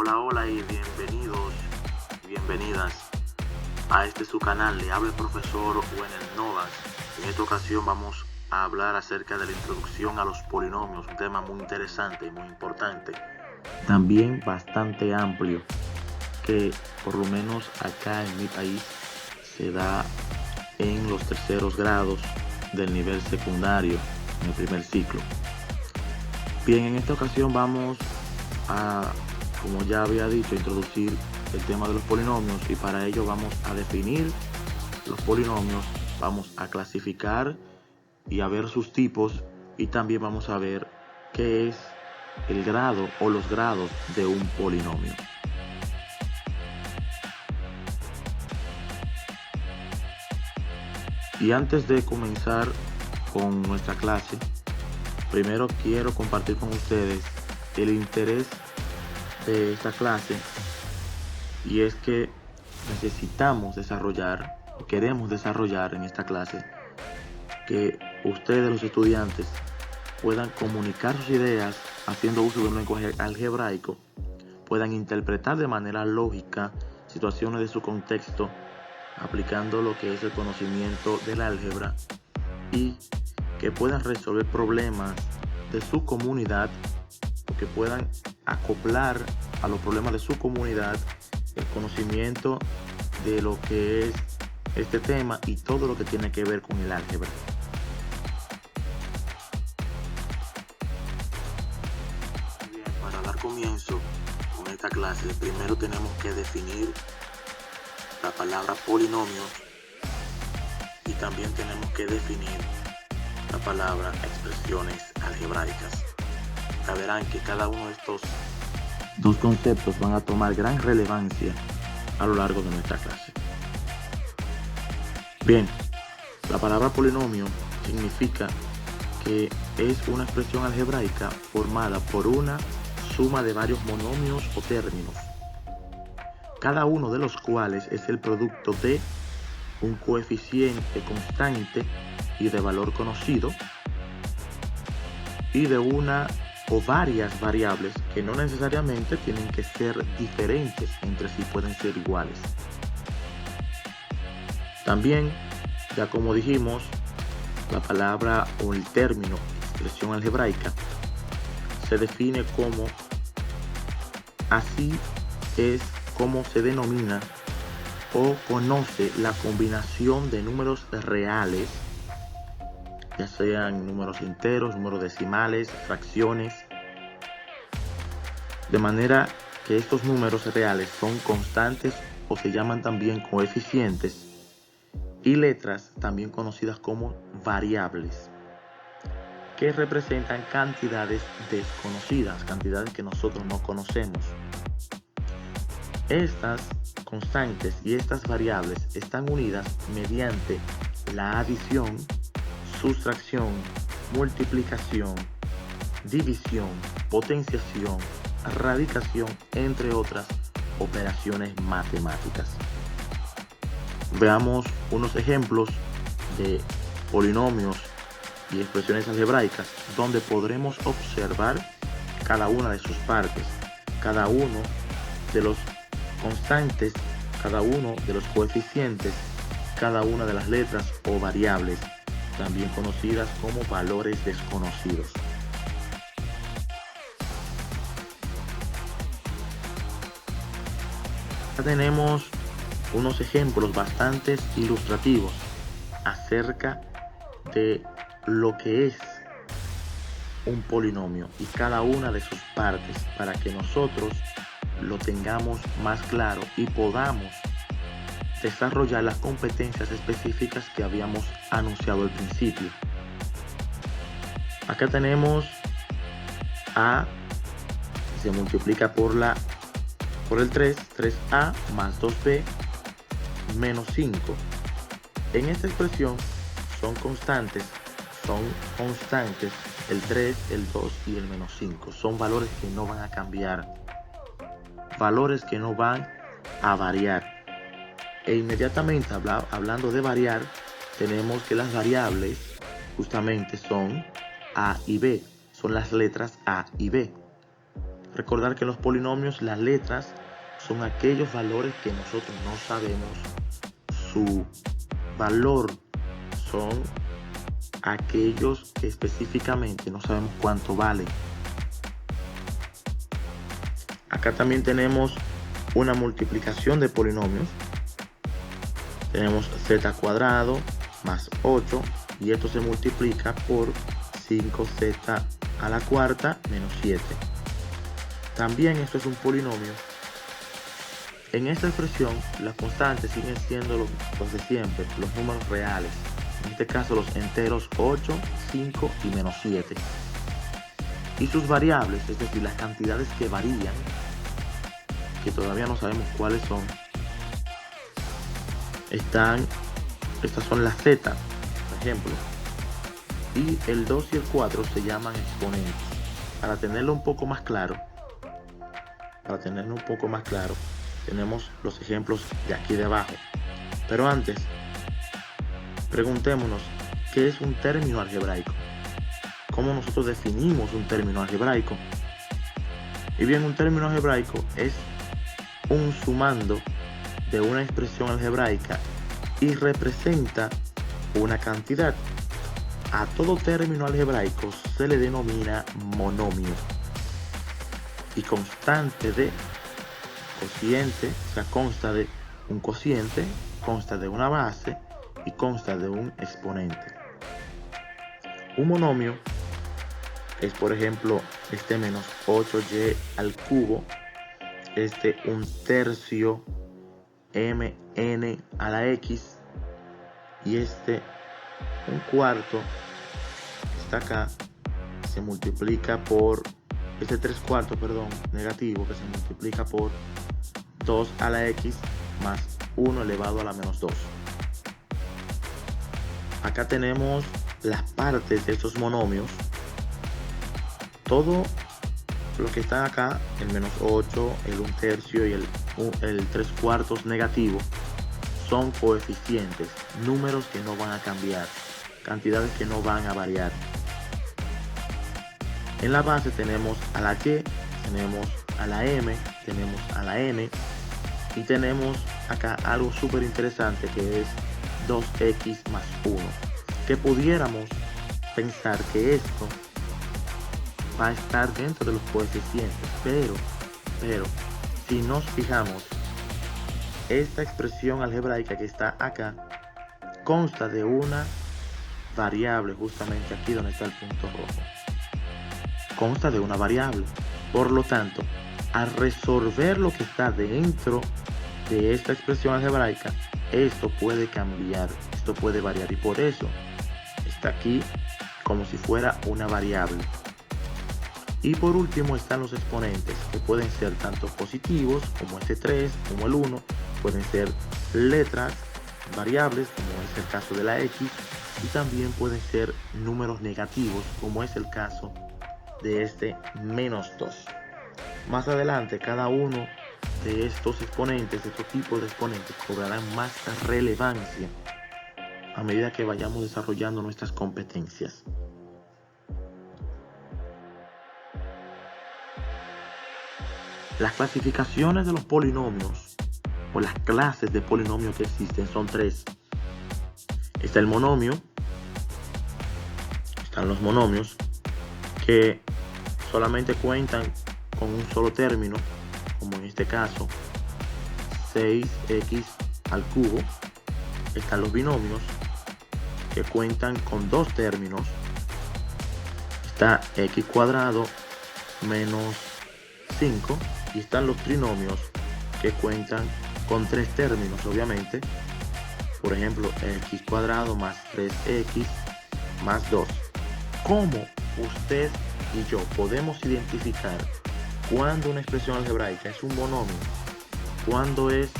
Hola, hola y bienvenidos y bienvenidas a este su canal. Le habla el profesor Wenel Novas. En esta ocasión vamos a hablar acerca de la introducción a los polinomios, un tema muy interesante y muy importante. También bastante amplio, que por lo menos acá en mi país se da en los terceros grados del nivel secundario, en el primer ciclo. Bien, en esta ocasión vamos a, como ya había dicho, introducir el tema de los polinomios, y para ello vamos a definir los polinomios, vamos a clasificar y a ver sus tipos, y también vamos a ver qué es el grado o los grados de un polinomio. Y antes de comenzar con nuestra clase, primero quiero compartir con ustedes el interés de esta clase, y es que necesitamos desarrollar, o queremos desarrollar en esta clase, que ustedes, los estudiantes, puedan comunicar sus ideas haciendo uso de un lenguaje algebraico, puedan interpretar de manera lógica situaciones de su contexto, aplicando lo que es el conocimiento del álgebra, y que puedan resolver problemas de su comunidad, o que puedan acoplar a los problemas de su comunidad el conocimiento de lo que es este tema y todo lo que tiene que ver con el álgebra. Bien, para dar comienzo con esta clase, primero tenemos que definir la palabra polinomio, y también tenemos que definir la palabra expresiones algebraicas. Ya verán que cada uno de estos dos conceptos van a tomar gran relevancia a lo largo de nuestra clase. Bien, la palabra polinomio significa que es una expresión algebraica formada por una suma de varios monomios o términos, cada uno de los cuales es el producto de un coeficiente constante y de valor conocido, y de una o varias variables que no necesariamente tienen que ser diferentes entre sí, pueden ser iguales. También, ya como dijimos, la palabra o el término expresión algebraica se define como, así es como se denomina o conoce la combinación de números reales, ya sean números enteros, números decimales, fracciones, de manera que estos números reales son constantes o se llaman también coeficientes, y letras también conocidas como variables, que representan cantidades desconocidas, cantidades que nosotros no conocemos. Estas constantes y estas variables están unidas mediante la adición, sustracción, multiplicación, división, potenciación, radicación, entre otras operaciones matemáticas. Veamos unos ejemplos de polinomios y expresiones algebraicas donde podremos observar cada una de sus partes, cada uno de los constantes, cada uno de los coeficientes, cada una de las letras o variables, también conocidas como valores desconocidos. Ya tenemos unos ejemplos bastante ilustrativos acerca de lo que es un polinomio y cada una de sus partes, para que nosotros lo tengamos más claro y podamos desarrollar las competencias específicas que habíamos anunciado al principio. Acá tenemos A, se multiplica por el 3a más 2b menos 5. En esta expresión son constantes el 3, el 2 y el menos 5. Son valores que no van a cambiar, valores que no van a variar. E inmediatamente hablando de variar, tenemos que las variables justamente son A y B, son las letras A y B. Recordar que en los polinomios las letras son aquellos valores que nosotros no sabemos su valor, son aquellos que específicamente no sabemos cuánto valen. Acá también tenemos una multiplicación de polinomios. Tenemos z cuadrado más 8 y esto se multiplica por 5z a la cuarta menos 7. También esto es un polinomio. En esta expresión las constantes siguen siendo los de siempre, los números reales. En este caso los enteros 8, 5 y menos 7. Y sus variables, es decir, las cantidades que varían, que todavía no sabemos cuáles son, estas son las z, por ejemplo, y el 2 y el 4 se llaman exponentes. Para tenerlo un poco más claro, tenemos los ejemplos de aquí de abajo. Pero antes, preguntémonos, ¿qué es un término algebraico? ¿Cómo nosotros definimos un término algebraico? Y bien, un término algebraico es un sumando de una expresión algebraica y representa una cantidad. A todo término algebraico se le denomina monomio. Y constante de cociente, o sea, consta de un cociente, consta de una base y consta de un exponente. Un monomio es, por ejemplo, este menos 8y al cubo, este un tercio mn a la x y este un cuarto está acá, se multiplica por este 3/4, negativo, que se multiplica por 2 a la x más 1 elevado a la menos 2. Acá tenemos las partes de estos monomios. Todo lo que está acá, el menos 8, el 1/3 y el 3/4 negativo, son coeficientes, números que no van a cambiar, cantidades que no van a variar. En la base tenemos a la y, tenemos a la m, tenemos a la n y tenemos acá algo súper interesante que es 2x más 1, que pudiéramos pensar que esto va a estar dentro de los coeficientes, pero si nos fijamos, esta expresión algebraica que está acá consta de una variable, justamente aquí donde está el punto rojo, consta de una variable. Por lo tanto, al resolver lo que está dentro de esta expresión algebraica, esto puede cambiar, esto puede variar y por eso está aquí como si fuera una variable. Y por último están los exponentes, que pueden ser tanto positivos como este 3, como el 1, pueden ser letras, variables, como es el caso de la x, y también pueden ser números negativos, como es el caso de este menos 2. Más adelante, cada uno de estos exponentes, de estos tipos de exponentes, cobrarán más relevancia a medida que vayamos desarrollando nuestras competencias. Las clasificaciones de los polinomios o las clases de polinomios que existen son 3. Está el monomio, están los monomios que solamente cuentan con un solo término, como en este caso 6x al cubo. Están los binomios que cuentan con 2 términos. Está x cuadrado menos 5. Y están los trinomios que cuentan con 3 términos, obviamente. Por ejemplo, x cuadrado más 3x más 2. ¿Cómo usted y yo podemos identificar cuándo una expresión algebraica es un monomio, cuándo es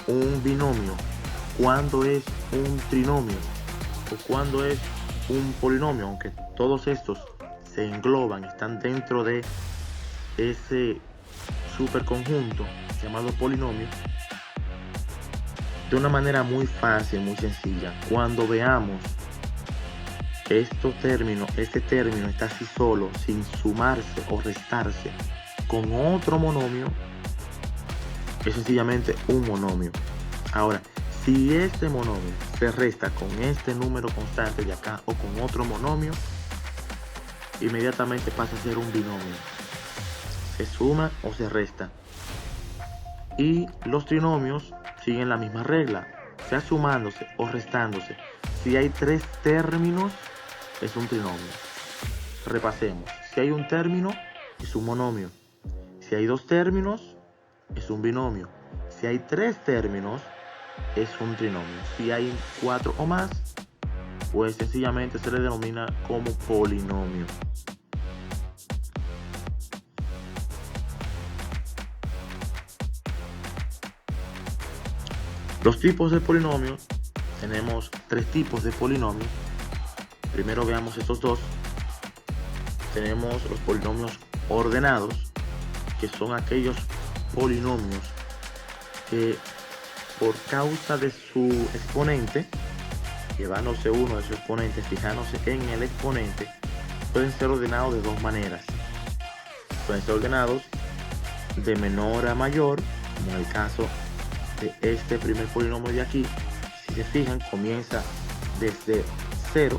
un binomio, cuándo es un trinomio o cuándo es un polinomio? Aunque todos estos se engloban, están dentro de ese superconjunto llamado polinomio, de una manera muy fácil, muy sencilla. Cuando veamos este término está así solo, sin sumarse o restarse, con otro monomio, es sencillamente un monomio. Ahora, si este monomio se resta con este número constante de acá o con otro monomio, inmediatamente pasa a ser un binomio. Se suma o se resta. Y los trinomios siguen la misma regla, sea sumándose o restándose. Si hay 3 términos, es un trinomio. Repasemos. Si hay un término, es un monomio. Si hay 2 términos, es un binomio. Si hay 3 términos, es un trinomio. Si hay 4 o más, pues sencillamente se le denomina como polinomio. Los tipos de polinomios, tenemos 3 tipos de polinomios. Primero veamos estos dos. Tenemos los polinomios ordenados, que son aquellos polinomios que por causa de su exponente, llevándose uno de sus exponentes, fijándose en el exponente, pueden ser ordenados de dos maneras. Pueden ser ordenados de menor a mayor, como en el caso de este primer polinomio de aquí. Si se fijan, comienza desde 0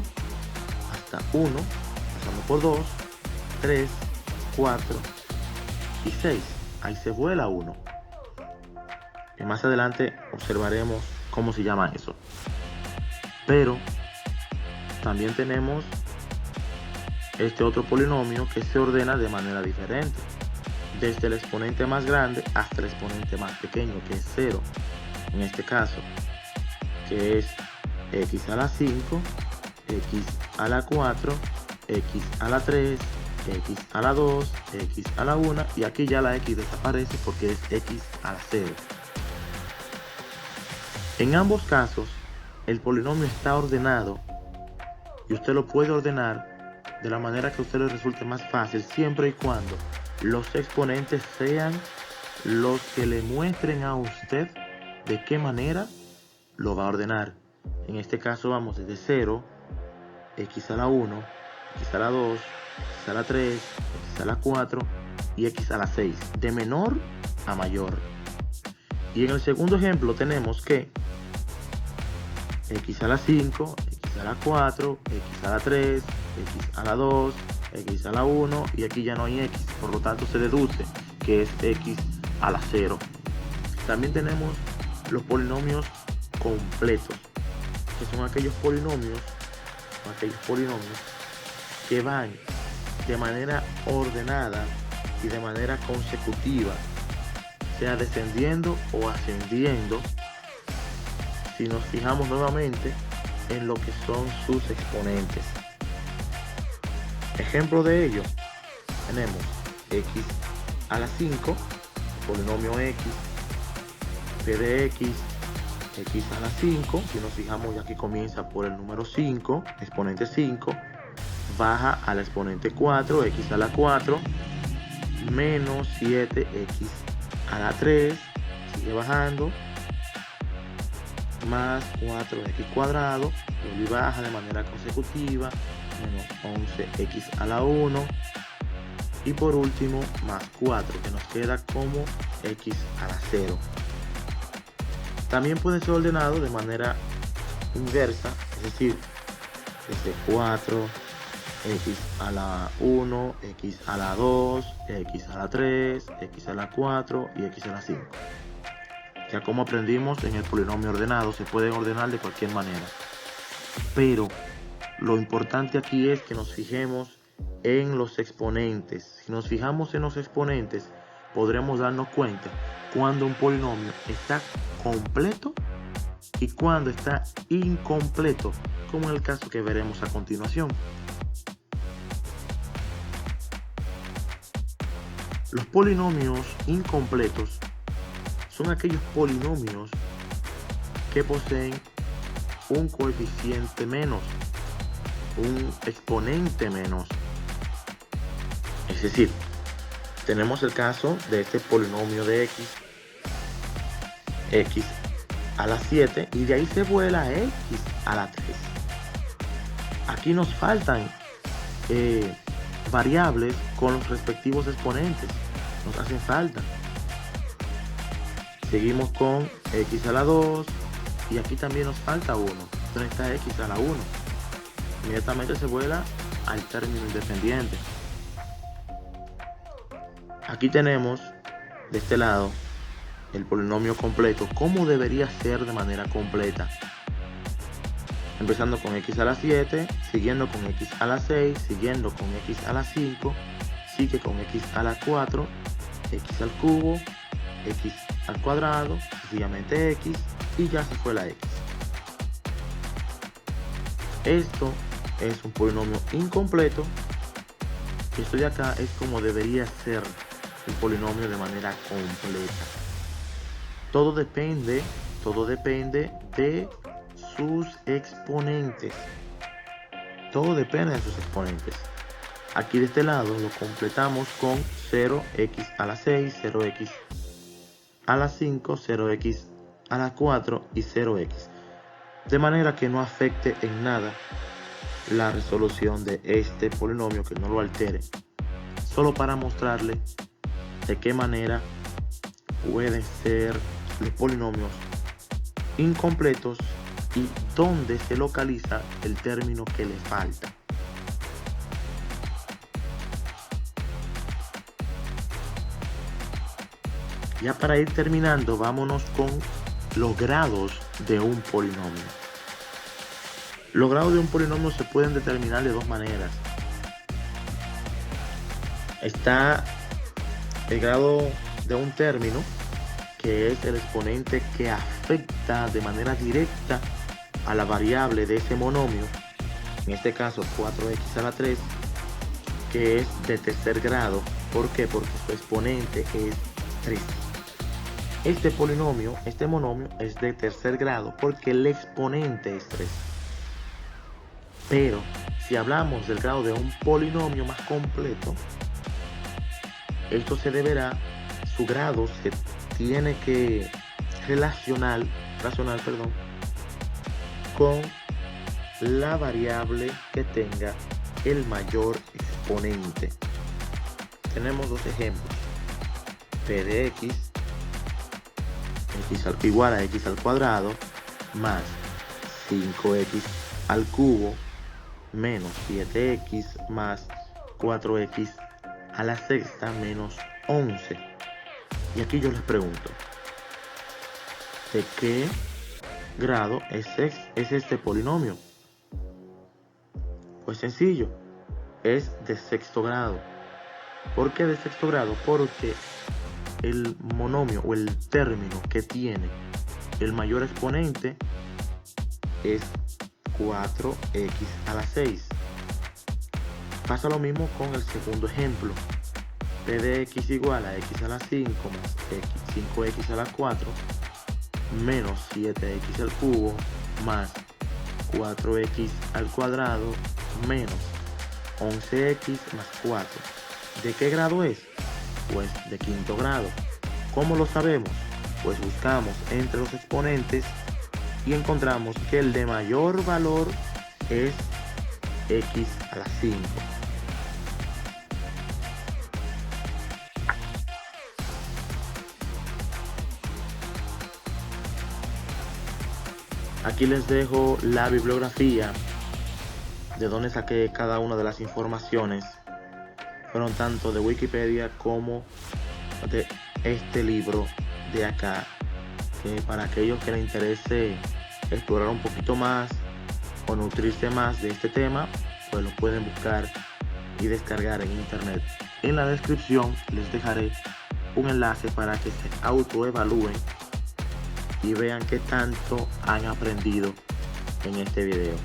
hasta 1, pasando por 2, 3, 4 y 6. Ahí se vuela 1. Y más adelante observaremos cómo se llama eso. Pero también tenemos este otro polinomio que se ordena de manera diferente, desde el exponente más grande hasta el exponente más pequeño, que es 0 en este caso, que es x a la 5, x a la 4, x a la 3, x a la 2, x a la 1, y aquí ya la x desaparece porque es x a la 0. En ambos casos, el polinomio está ordenado y usted lo puede ordenar de la manera que a usted le resulte más fácil, siempre y cuando los exponentes sean los que le muestren a usted de qué manera lo va a ordenar. En este caso vamos desde 0, x a la 1, x a la 2, x a la 3, x a la 4 y x a la 6, de menor a mayor. Y en el segundo ejemplo tenemos que x a la 5, x a la 4, x a la 3, x a la 2, x a la 1, y aquí ya no hay x, por lo tanto se deduce que es x a la 0. También tenemos los polinomios completos, que son aquellos polinomios que van de manera ordenada y de manera consecutiva, sea descendiendo o ascendiendo, si nos fijamos nuevamente en lo que son sus exponentes. Ejemplo de ello, tenemos x a la 5, polinomio x, p de x a la 5, si nos fijamos ya aquí comienza por el número 5, exponente 5, baja al exponente 4, x a la 4, menos 7x a la 3, sigue bajando, más 4x cuadrado, y baja de manera consecutiva, menos 11x a la 1, y por último más 4, que nos queda como x a la 0. También puede ser ordenado de manera inversa, es decir, desde 4, x a la 1, x a la 2, x a la 3, x a la 4 y x a la 5. Ya como aprendimos, en el polinomio ordenado se pueden ordenar de cualquier manera. Pero lo importante aquí es que nos fijemos en los exponentes. Si nos fijamos en los exponentes, podremos darnos cuenta cuando un polinomio está completo y cuando está incompleto, como en el caso que veremos a continuación. Los polinomios incompletos son aquellos polinomios que poseen un coeficiente menos, un exponente menos. Es decir, tenemos el caso de este polinomio de x a la 7, y de ahí se vuela a x a la 3. Aquí nos faltan variables con los respectivos exponentes. nos hacen falta. Seguimos con x a la 2 y aquí también nos falta 1. ¿Dónde está x a la 1? Inmediatamente se vuela al término independiente. Aquí tenemos de este lado el polinomio completo, como debería ser de manera completa. Empezando con x a la 7, siguiendo con x a la 6, siguiendo con x a la 5, sigue con x a la 4, x al cubo, x al cuadrado, sencillamente x, y ya se fue la x. Esto es un polinomio incompleto. Esto de acá es como debería ser el polinomio de manera completa. Todo depende de sus exponentes. Todo depende de sus exponentes. Aquí de este lado lo completamos con 0x a la 6, 0x a la 5, 0x a la 4 y 0x. De manera que no afecte en nada la resolución de este polinomio, que no lo altere. Solo para mostrarle de qué manera pueden ser los polinomios incompletos y dónde se localiza el término que le falta. Ya para ir terminando, vámonos con los grados de un polinomio. Los grados de un polinomio se pueden determinar de dos maneras. Está el grado de un término, que es el exponente que afecta de manera directa a la variable de ese monomio, en este caso 4x a la 3, que es de tercer grado. ¿Por qué? Porque su exponente es 3. Este polinomio, este monomio es de tercer grado porque el exponente es 3. Pero si hablamos del grado de un polinomio más completo, esto se deberá, su grado se tiene que relacionar con la variable que tenga el mayor exponente. Tenemos dos ejemplos: p de x igual a x al cuadrado más 5x al cubo menos 7x más 4x a la sexta menos 11. Y aquí yo les pregunto, ¿de qué grado es este polinomio? Pues sencillo, es de sexto grado. ¿Por qué de sexto grado? Porque el monomio o el término que tiene el mayor exponente es 4x a la 6. Pasa lo mismo con el segundo ejemplo. P de x igual a x a la 5 más 5x a la 4 menos 7x al cubo más 4x al cuadrado menos 11x más 4. ¿De qué grado es? Pues de quinto grado. ¿Cómo lo sabemos? Pues buscamos entre los exponentes y encontramos que el de mayor valor es x a la 5. Aquí les dejo la bibliografía de donde saqué cada una de las informaciones. Fueron tanto de Wikipedia como de este libro de acá, que para aquellos que les interese explorar un poquito más o nutrirse más de este tema, pues lo pueden buscar y descargar en internet. En la descripción les dejaré un enlace para que se autoevalúen y vean qué tanto han aprendido en este video.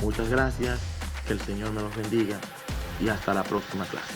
Muchas gracias, que el Señor me los bendiga y hasta la próxima clase.